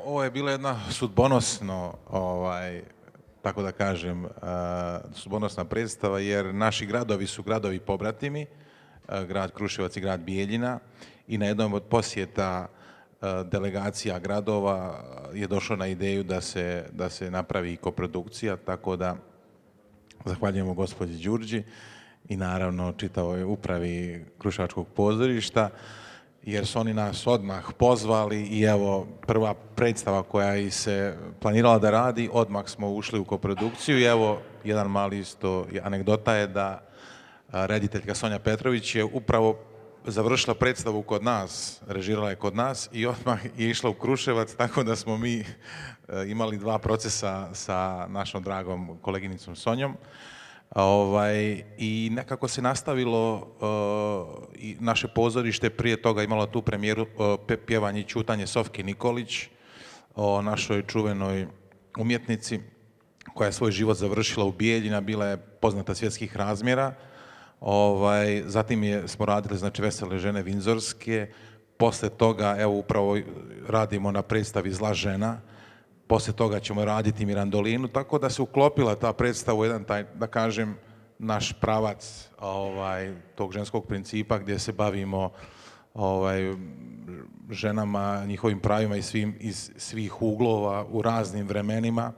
ovo je bila jedna sudbonosno, tako da kažem, sudbonosna predstava, jer naši gradovi su gradovi pobratimi, grad Kruševac i grad Bijeljina, i na jednom od posjeta delegacija gradova je došlo na ideju da se napravi i koprodukcija, tako da zahvaljujemo gospođi Đurđi i naravno čitavoj upravi Kruševačkog pozorišta, jer su oni nas odmah pozvali i evo prva predstava koja se planirala da radi, odmah smo ušli u koprodukciju i evo jedan mali isto anegdota je da rediteljka Sonja Petrović je upravo završila predstavu kod nas, režirala je kod nas i odmah je išla u Kruševac, tako da smo mi imali dva procesa sa našom dragom koleginicom Sonjom. I nekako se nastavilo i naše pozorište prije toga imalo tu premijeru pjevanje i čutanje Sofki Nikolić o našoj čuvenoj umjetnici koja je svoj život završila u Bijeljina, bila je poznata svjetskih razmjera. Zatim smo radili znači Vesele žene Vinzorske, posle toga evo upravo radimo na predstavi Zla žena, posle toga ćemo raditi Mirandolinu, tako da se uklopila ta predstava u jedan taj, da kažem, naš pravac tog ženskog principa gdje se bavimo ženama, njihovim pravima iz svih uglova u raznim vremenima.